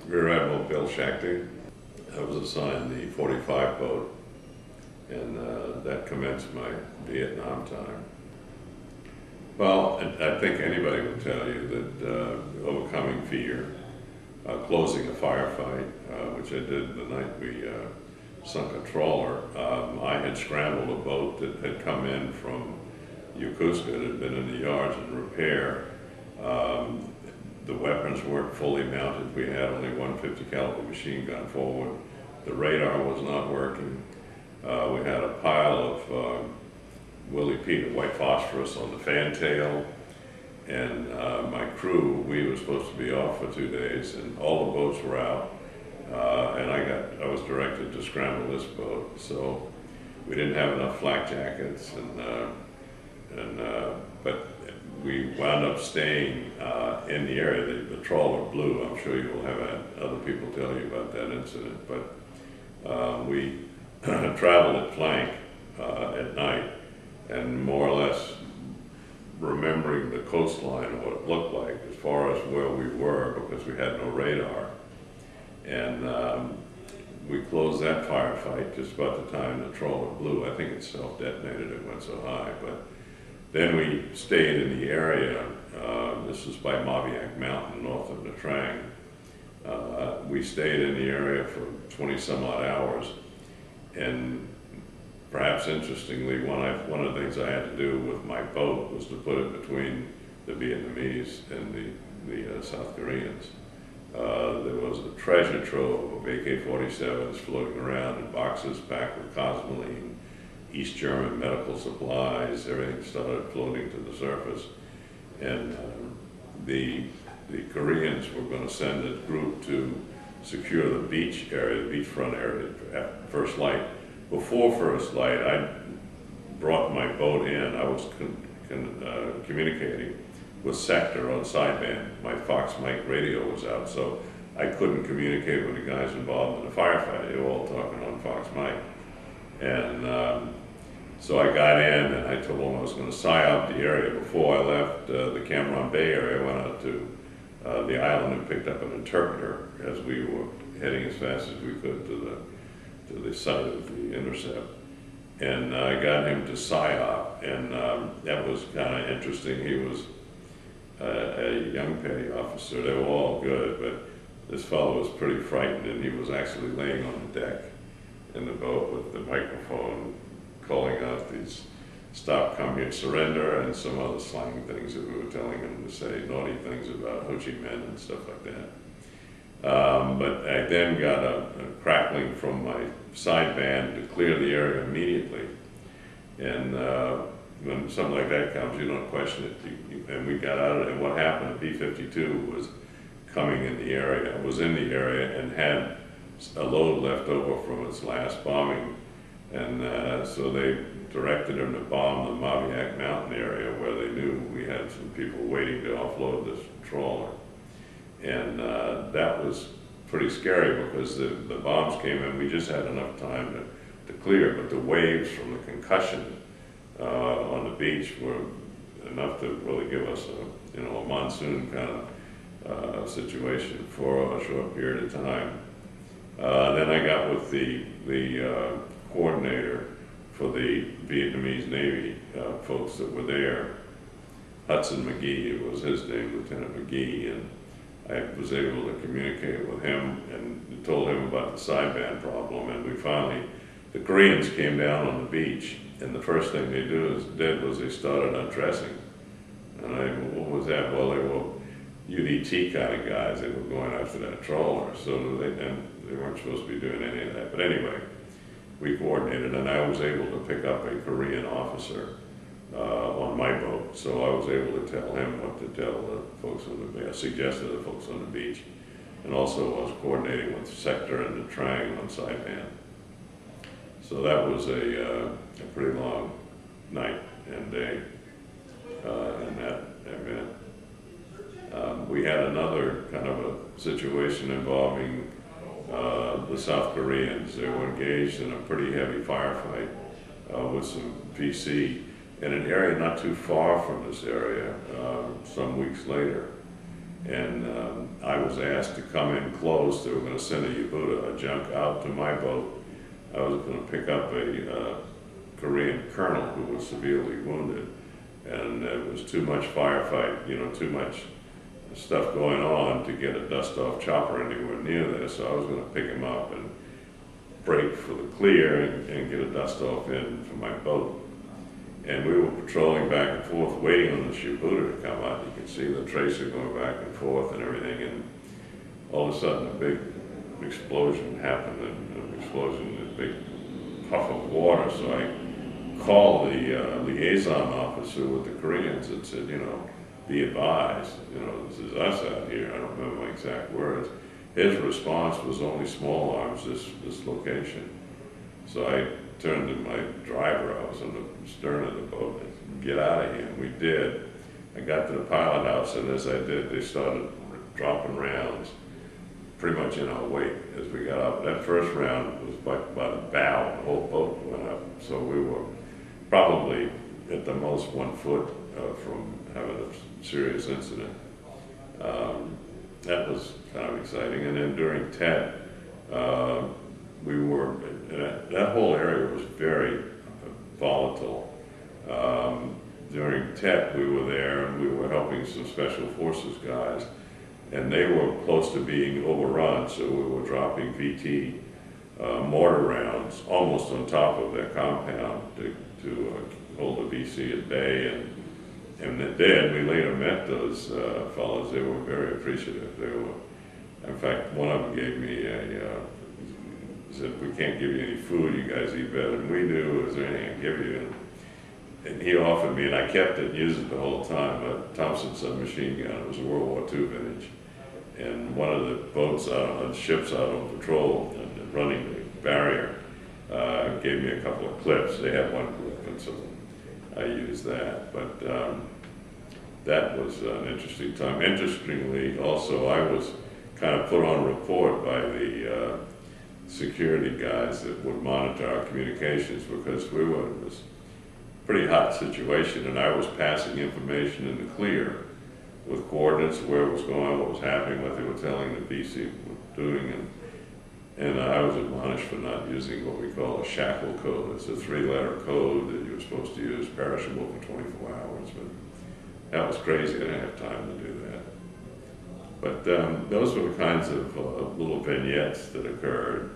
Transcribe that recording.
Rear Admiral Bill Schachte. I was assigned the 45 boat, and that commenced my Vietnam time. Well, I think anybody would tell you that overcoming fear, closing a firefight, which I did the night we sunk a trawler. I had scrambled a boat that had come in from Yokosuka. It had been in the yards in repair. The weapons weren't fully mounted. We had only one 50 caliber machine gun forward. The radar was not working. We had a pile of Willie Pete, white phosphorus on the fantail, and my crew, we were supposed to be off for 2 days, and all the boats were out, and I was directed to scramble this boat. So we didn't have enough flak jackets, but we wound up staying in the area. The trawler blew. I'm sure you will have had other people tell you about that incident, but we traveled at flank at night, and more or less remembering the coastline and what it looked like as far as where we were, because we had no radar. And we closed that firefight just about the time the trawler blew. I think it self-detonated, it went so high. But then we stayed in the area. This was by Maviac Mountain, north of Nha Trang. We stayed in the area for 20 some odd hours. And perhaps interestingly, one of the things I had to do with my boat was to put it between the Vietnamese and the South Koreans. There was a treasure trove of AK-47s floating around in boxes packed with Cosmoline, East German medical supplies. Everything started floating to the surface. And the Koreans were going to send a group to secure the beach area, the beachfront area at first light. Before first light, I brought my boat in. I was communicating with Sector on sideband. My Fox mic radio was out, so I couldn't communicate with the guys involved in the firefight. They were all talking on Fox mic. And so I got in, and I told them I was going to psyop the area. Before I left the Cameron Bay area, I went out to the island and picked up an interpreter as we were heading as fast as we could to the site of the intercept. And I got him to psyop, and that was kind of interesting. He was a young petty officer. They were all good, but this fellow was pretty frightened, and he was actually laying on the deck in the boat with the microphone, calling out these "stop, come here, surrender," and some other slang things that we were telling him to say, naughty things about Ho Chi Minh and stuff like that. But I then got a crackling from my sideband to clear the area immediately. And when something like that comes, you don't question it. And we got out of it. And what happened, a B-52 was coming in the area, was in the area, and had a load left over from its last bombing. And so they directed them to bomb the Maviac Mountain area, where they knew we had some people waiting to offload this trawler. And that was pretty scary, because the bombs came in. We just had enough time to clear, but the waves from the concussion on the beach were enough to really give us a monsoon kind of situation for a short period of time. Then I got with the coordinator for the Vietnamese Navy folks that were there. Hudson McGee was his name, Lieutenant McGee, and I was able to communicate with him and told him about the sideband problem. And we finally, the Koreans came down on the beach, and the first thing they did was they started undressing. And what was that? Well, they were UDT kind of guys. They were going after that trawler, so they weren't supposed to be doing any of that. But anyway, we coordinated, and I was able to pick up a Korean officer on my boat, so I was able to tell him what to tell the folks on the beach, suggested the folks on the beach, and also was coordinating with Sector and Nha Trang on sideband. So that was a pretty long night and day in that event. We had another kind of a situation involving the South Koreans. They were engaged in a pretty heavy firefight with some PC in an area not too far from this area some weeks later. And I was asked to come in close. They were going to send a U-boot, a junk, out to my boat. I was going to pick up a Korean colonel who was severely wounded, and it was too much firefight, you know, too much stuff going on to get a dust-off chopper anywhere near there. So I was going to pick him up and break for the clear and get a dust-off in for my boat. And we were patrolling back and forth, waiting on the U-booter to come out. You could see the tracer going back and forth and everything, and all of a sudden a big explosion happened, and an explosion, a big puff of water. So I called the liaison officer with the Koreans and said, you know, be advised, you know, this is us out here. I don't remember my exact words. His response was only small arms, this location. So I turned to my driver, I was on the stern of the boat, and said, get out of here, and we did. I got to the pilot house, and as I did, they started dropping rounds pretty much in our wake as we got up. That first round was by the bow, the whole boat went up. So we were probably at the most 1 foot from having a serious incident. That was kind of exciting. And then during TET, we were, that whole area was very volatile. During TET, we were there and we were helping some special forces guys, and they were close to being overrun, so we were dropping VT mortar rounds almost on top of their compound to hold the VC at bay, and they did. We later met those fellows. They were very appreciative. They were, in fact, one of them gave me said, we can't give you any food, you guys eat better than we do, is there anything I can give you? And he offered me, and I kept it and used it the whole time, a Thompson submachine gun. It was a World War II vintage. And one of the boats on ships out on patrol and running the barrier gave me a couple of clips. They had one clip, and so I used that. But that was an interesting time. Interestingly, also, I was kind of put on report by the security guys that would monitor our communications, because we were in this pretty hot situation, and I was passing information in the clear with coordinates of where it was going, what was happening, what they were telling the BC were doing, and I was admonished for not using what we call a shackle code. It's a 3-letter code that you're supposed to use, perishable for 24 hours, but that was crazy. I didn't have time to do that. But those were the kinds of little vignettes that occurred.